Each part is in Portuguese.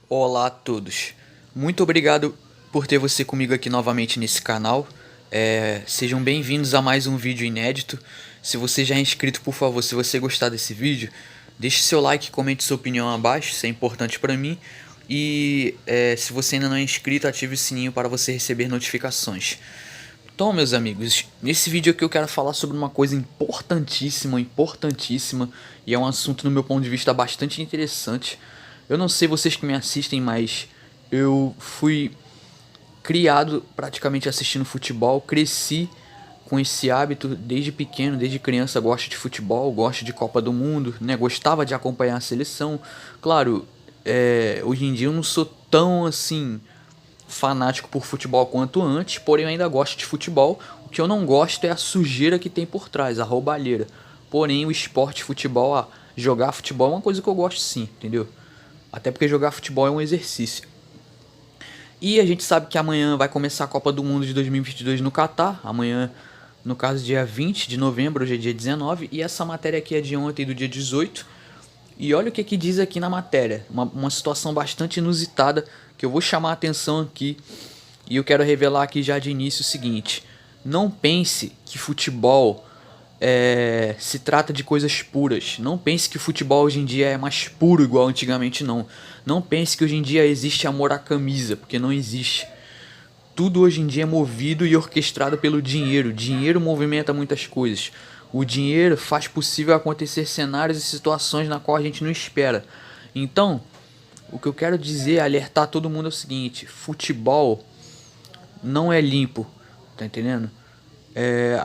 Olá a todos, muito obrigado por ter você comigo aqui novamente nesse canal. Sejam bem-vindos a mais um vídeo inédito. Se você já é inscrito, por favor, se você gostar desse vídeo, deixe seu like e comente sua opinião abaixo, isso é importante para mim. E se você ainda não é inscrito, ative o sininho para você receber notificações. Então, meus amigos, nesse vídeo aqui eu quero falar sobre uma coisa importantíssima, e é um assunto no meu ponto de vista bastante interessante. Eu não sei vocês que me assistem, mas eu fui criado praticamente assistindo futebol, cresci com esse hábito desde pequeno, desde criança gosto de futebol, gosto de Copa do Mundo, né? Gostava de acompanhar a seleção. Claro, hoje em dia eu não sou tão assim fanático por futebol quanto antes, porém eu ainda gosto de futebol. O que eu não gosto é a sujeira que tem por trás, a roubalheira. Porém o esporte futebol, jogar futebol é uma coisa que eu gosto sim, entendeu? Até porque jogar futebol é um exercício. E a gente sabe que amanhã vai começar a Copa do Mundo de 2022 no Catar. Amanhã, no caso, dia 20 de novembro, hoje é dia 19. E essa matéria aqui é de ontem, do dia 18. E olha o que diz aqui na matéria. Uma situação bastante inusitada que eu vou chamar a atenção aqui. E eu quero revelar aqui já de início o seguinte. Não pense que futebol se trata de coisas puras. Não pense que o futebol hoje em dia é mais puro igual antigamente, não. Não pense que hoje em dia existe amor à camisa, porque não existe. Tudo hoje em dia é movido e orquestrado pelo dinheiro. O dinheiro movimenta muitas coisas. O dinheiro faz possível acontecer cenários e situações na qual a gente não espera. Então, o que eu quero dizer, alertar todo mundo é o seguinte: futebol não é limpo, tá entendendo?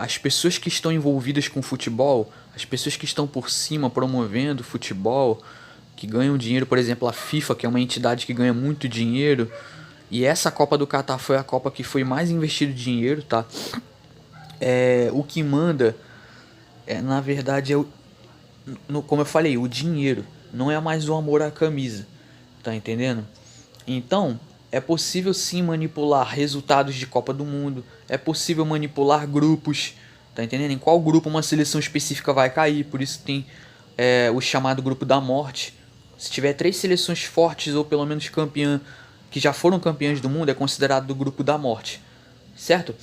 As pessoas que estão envolvidas com futebol, as pessoas que estão por cima promovendo futebol, que ganham dinheiro, por exemplo, a FIFA, que é uma entidade que ganha muito dinheiro, e essa Copa do Catar foi a Copa que foi mais investido dinheiro, tá? O que manda, na verdade, como eu falei, o dinheiro, não é mais o amor à camisa, tá entendendo? Então, é possível sim manipular resultados de Copa do Mundo, é possível manipular grupos, tá entendendo? Em qual grupo uma seleção específica vai cair, por isso tem o chamado grupo da morte. Se tiver 3 seleções fortes ou pelo menos campeã, que já foram campeãs do mundo, é considerado do grupo da morte, certo?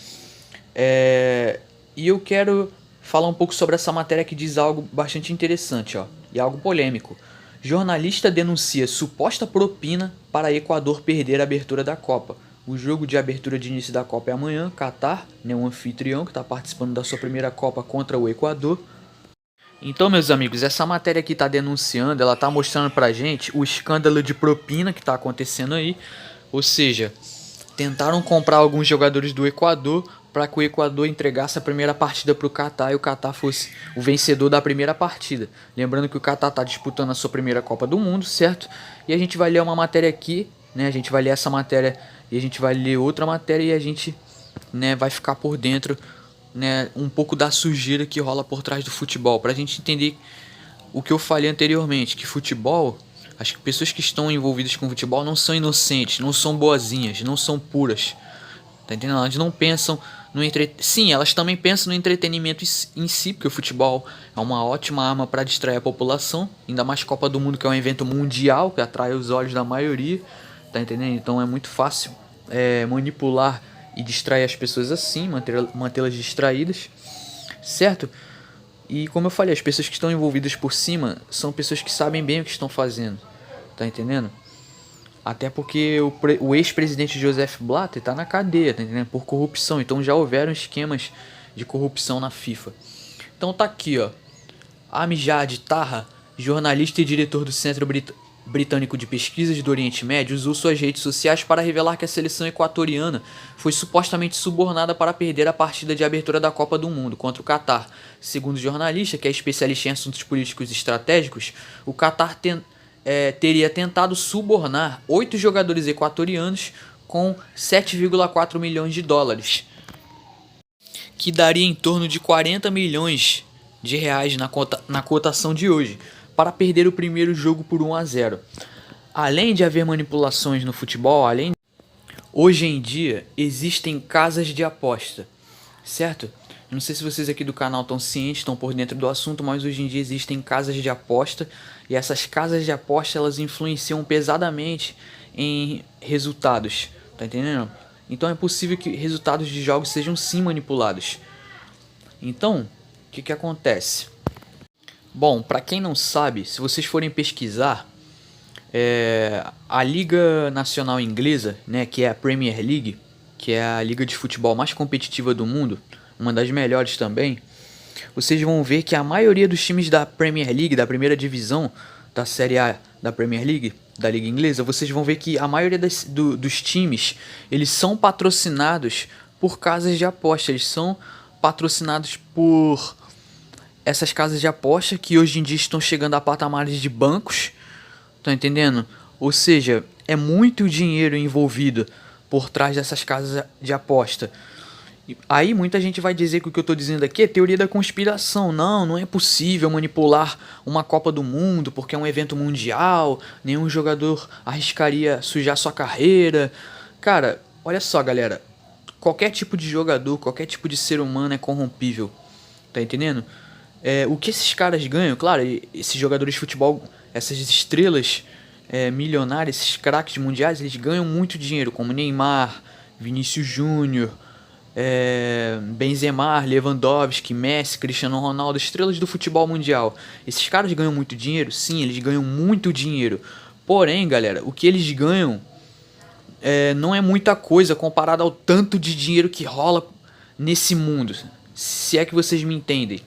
E eu quero falar um pouco sobre essa matéria que diz algo bastante interessante, ó, e algo polêmico. Jornalista denuncia suposta propina para Equador perder a abertura da Copa. O jogo de abertura de início da Copa é amanhã. Catar, né, um anfitrião que está participando da sua primeira Copa contra o Equador. Então, meus amigos, essa matéria que está denunciando, ela está mostrando pra gente o escândalo de propina que está acontecendo aí. Ou seja, tentaram comprar alguns jogadores do Equador para que o Equador entregasse a primeira partida para o Catar e o Catar fosse o vencedor da primeira partida. Lembrando que o Catar está disputando a sua primeira Copa do Mundo, certo? E a gente vai ler uma matéria aqui, né? A gente vai ler essa matéria e a gente vai ler outra matéria e a gente, né, vai ficar por dentro, né, um pouco da sujeira que rola por trás do futebol, para a gente entender o que eu falei anteriormente, que futebol, as pessoas que estão envolvidas com futebol não são inocentes, não são boazinhas, não são puras. Tá entendendo? Elas não pensam no Sim, elas também pensam no entretenimento em si, porque o futebol é uma ótima arma para distrair a população, ainda mais Copa do Mundo, que é um evento mundial que atrai os olhos da maioria, tá entendendo? Então é muito fácil manipular e distrair as pessoas assim, mantê-las distraídas, certo? E como eu falei, as pessoas que estão envolvidas por cima são pessoas que sabem bem o que estão fazendo, tá entendendo? Até porque o ex-presidente Joseph Blatter tá na cadeia, tá entendendo? Por corrupção. Então já houveram esquemas de corrupção na FIFA. Então tá aqui, ó. Amjad Taha, jornalista e diretor do Centro Britânico de Pesquisas do Oriente Médio, usou suas redes sociais para revelar que a seleção equatoriana foi supostamente subornada para perder a partida de abertura da Copa do Mundo contra o Catar. Segundo o jornalista, que é especialista em assuntos políticos e estratégicos, o Catar teria tentado subornar 8 jogadores equatorianos com 7,4 milhões de dólares, que daria em torno de 40 milhões de reais na cotação de hoje, para perder o primeiro jogo por 1-0. Além de haver manipulações no futebol, hoje em dia existem casas de aposta, certo? Não sei se vocês aqui do canal estão cientes, estão por dentro do assunto, mas hoje em dia existem casas de aposta, e essas casas de aposta elas influenciam pesadamente em resultados, tá entendendo? Então é possível que resultados de jogos sejam sim manipulados. Então, o que acontece? Bom, para quem não sabe, se vocês forem pesquisar, a Liga Nacional Inglesa, né, que é a Premier League, que é a liga de futebol mais competitiva do mundo, uma das melhores também, vocês vão ver que a maioria dos times da Premier League, da primeira divisão da Série A da Premier League, da Liga Inglesa, vocês vão ver que a maioria dos times, eles são patrocinados por casas de aposta, eles são patrocinados por essas casas de aposta que hoje em dia estão chegando a patamares de bancos, tá entendendo? Ou seja, é muito dinheiro envolvido por trás dessas casas de aposta. Aí muita gente vai dizer que o que eu estou dizendo aqui é teoria da conspiração. Não, não é possível manipular uma Copa do Mundo porque é um evento mundial, nenhum jogador arriscaria sujar sua carreira. Cara, olha só, galera, qualquer tipo de jogador, qualquer tipo de ser humano é corrompível, tá entendendo? O que esses caras ganham, claro, esses jogadores de futebol, essas estrelas milionárias, esses craques mundiais, eles ganham muito dinheiro, como Neymar, Vinícius Júnior, Benzema, Lewandowski, Messi, Cristiano Ronaldo, estrelas do futebol mundial. Esses caras ganham muito dinheiro? Sim, eles ganham muito dinheiro. Porém, galera, o que eles ganham não é muita coisa comparado ao tanto de dinheiro que rola nesse mundo, se é que vocês me entendem.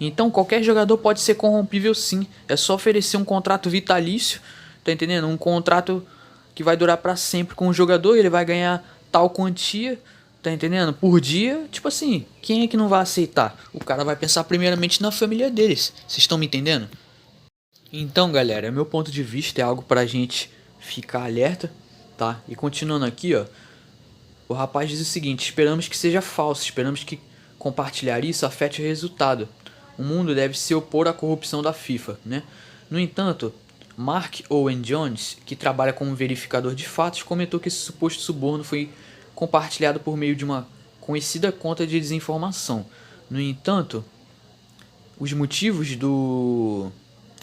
Então qualquer jogador pode ser corrompível sim, é só oferecer um contrato vitalício, tá entendendo? Um contrato que vai durar pra sempre com o jogador, ele vai ganhar tal quantia, tá entendendo? Por dia, tipo assim, quem é que não vai aceitar? O cara vai pensar primeiramente na família deles, vocês estão me entendendo? Então galera, meu ponto de vista é algo pra gente ficar alerta, tá? E continuando aqui, ó, o rapaz diz o seguinte: esperamos que seja falso, esperamos que compartilhar isso afete o resultado. O mundo deve se opor à corrupção da FIFA, né? No entanto, Mark Owen Jones, que trabalha como verificador de fatos, comentou que esse suposto suborno foi compartilhado por meio de uma conhecida conta de desinformação. No entanto, os motivos do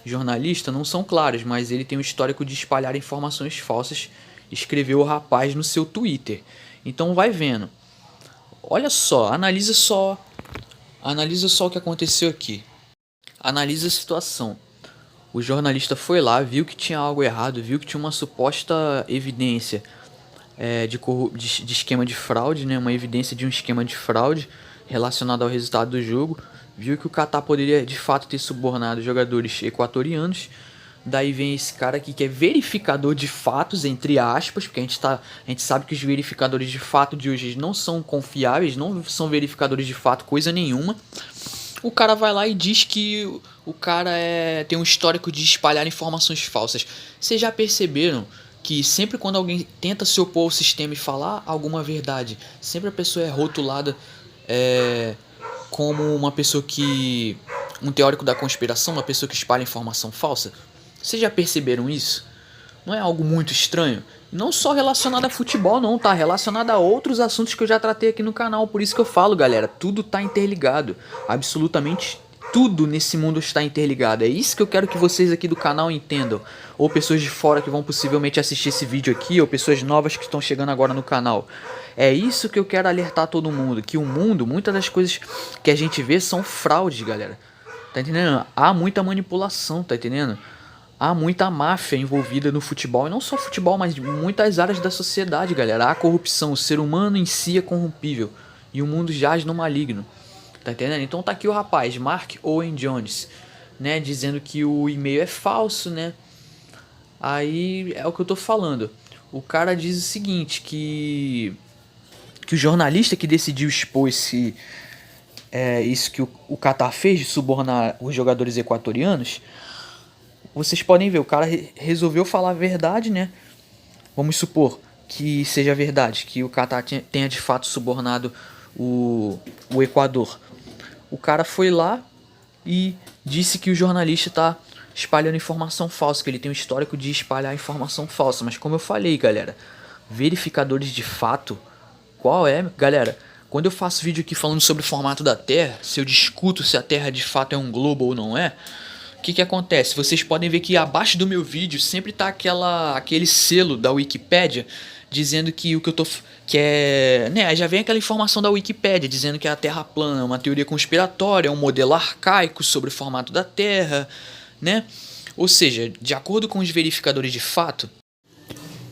jornalista não são claros, mas ele tem um histórico de espalhar informações falsas, escreveu o rapaz no seu Twitter. Então vai vendo. Olha só, analisa só o que aconteceu aqui. Analisa a situação. O jornalista foi lá, viu que tinha algo errado, viu que tinha uma suposta evidência de esquema de fraude, né? Uma evidência de um esquema de fraude relacionado ao resultado do jogo. Viu que o Catar poderia de fato ter subornado jogadores equatorianos. Daí vem esse cara aqui que é verificador de fatos, entre aspas, porque a gente sabe que os verificadores de fato de hoje não são confiáveis, não são verificadores de fato coisa nenhuma. O cara vai lá e diz que o cara tem um histórico de espalhar informações falsas. Vocês já perceberam que sempre quando alguém tenta se opor ao sistema e falar alguma verdade, sempre a pessoa é rotulada como uma pessoa um teórico da conspiração, uma pessoa que espalha informação falsa? Vocês já perceberam isso? Não é algo muito estranho? Não só relacionado a futebol não, tá? Relacionado a outros assuntos que eu já tratei aqui no canal. Por isso que eu falo, galera, tudo tá interligado. Absolutamente tudo nesse mundo está interligado. É isso que eu quero que vocês aqui do canal entendam. Ou pessoas de fora que vão possivelmente assistir esse vídeo aqui, ou pessoas novas que estão chegando agora no canal. É isso que eu quero alertar todo mundo. Que o mundo, muitas das coisas que a gente vê são fraudes, galera. Tá entendendo? Há muita manipulação, tá entendendo? Há muita máfia envolvida no futebol, e não só futebol, mas em muitas áreas da sociedade, galera. Há corrupção, o ser humano em si é corrompível, e o mundo jaz no maligno, tá entendendo? Então tá aqui o rapaz, Mark Owen Jones, né, dizendo que o e-mail é falso, né. Aí é o que eu tô falando. O cara diz o seguinte, que o jornalista que decidiu expor isso que o Catar fez de subornar os jogadores equatorianos. Vocês podem ver, o cara resolveu falar a verdade, né? Vamos supor que seja verdade, que o Catar tenha de fato subornado o Equador. O cara foi lá e disse que o jornalista está espalhando informação falsa, que ele tem um histórico de espalhar informação falsa. Mas como eu falei, galera, verificadores de fato, qual é, galera? Quando eu faço vídeo aqui falando sobre o formato da Terra, se eu discuto se a Terra de fato é um globo ou não é, O que acontece? Vocês podem ver que abaixo do meu vídeo sempre tá aquele selo da Wikipédia dizendo que o que eu tô que é, né, já vem aquela informação da Wikipédia dizendo que a Terra plana é uma teoria conspiratória, é um modelo arcaico sobre o formato da Terra, né? Ou seja, de acordo com os verificadores de fato,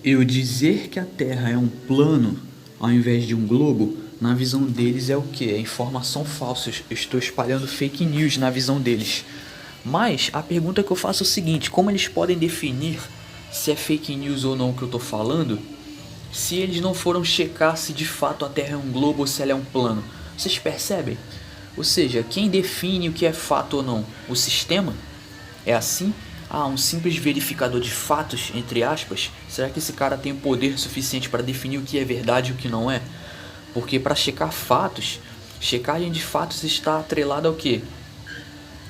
eu dizer que a Terra é um plano ao invés de um globo, na visão deles é o que? É informação falsa. Eu estou espalhando fake news na visão deles. Mas a pergunta que eu faço é o seguinte: como eles podem definir se é fake news ou não o que eu estou falando, se eles não foram checar se de fato a Terra é um globo ou se ela é um plano? Vocês percebem? Ou seja, quem define o que é fato ou não? O sistema? É assim? Ah, um simples verificador de fatos, entre aspas? Será que esse cara tem o poder suficiente para definir o que é verdade e o que não é? Porque para checar fatos, checagem de fatos está atrelada ao quê?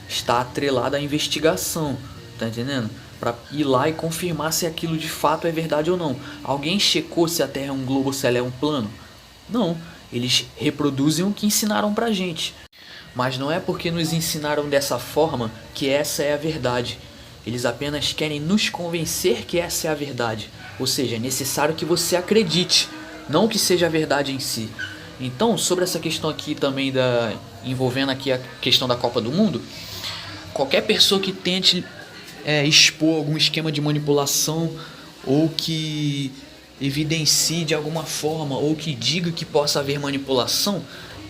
Está atrelada à investigação, tá entendendo? Para ir lá e confirmar se aquilo de fato é verdade ou não. Alguém checou se a Terra é um globo ou se ela é um plano? Não, eles reproduzem o que ensinaram pra gente. Mas não é porque nos ensinaram dessa forma que essa é a verdade. Eles apenas querem nos convencer que essa é a verdade. Ou seja, é necessário que você acredite, não que seja a verdade em si. Então, sobre essa questão aqui também envolvendo aqui a questão da Copa do Mundo, qualquer pessoa que tente expor algum esquema de manipulação ou que evidencie de alguma forma ou que diga que possa haver manipulação,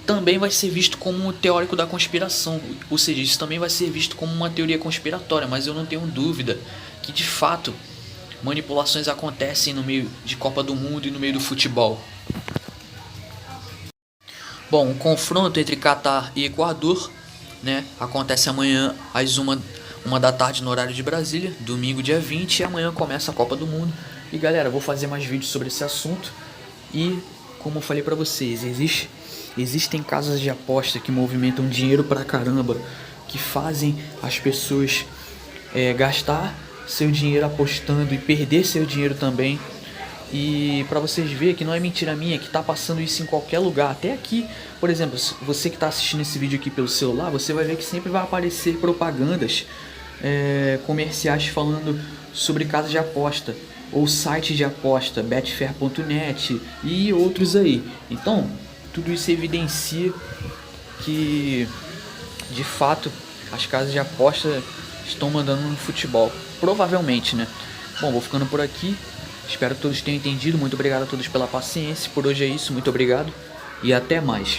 também vai ser visto como um teórico da conspiração, ou seja, isso também vai ser visto como uma teoria conspiratória, mas eu não tenho dúvida que de fato manipulações acontecem no meio de Copa do Mundo e no meio do futebol. Bom, o confronto entre Catar e Equador, né, acontece amanhã às 1 da tarde no horário de Brasília, domingo dia 20, e amanhã começa a Copa do Mundo. E galera, eu vou fazer mais vídeos sobre esse assunto e, como eu falei pra vocês, existem casas de aposta que movimentam dinheiro pra caramba, que fazem as pessoas gastar seu dinheiro apostando e perder seu dinheiro também. E pra vocês verem que não é mentira minha, que tá passando isso em qualquer lugar, até aqui. Por exemplo, você que tá assistindo esse vídeo aqui pelo celular, você vai ver que sempre vai aparecer propagandas comerciais falando sobre casas de aposta ou sites de aposta, betfair.net e outros aí. Então, tudo isso evidencia que, de fato, as casas de aposta estão mandando no futebol. Provavelmente, né? Bom, vou ficando por aqui. Espero que todos tenham entendido. Muito obrigado a todos pela paciência. Por hoje é isso. Muito obrigado e até mais.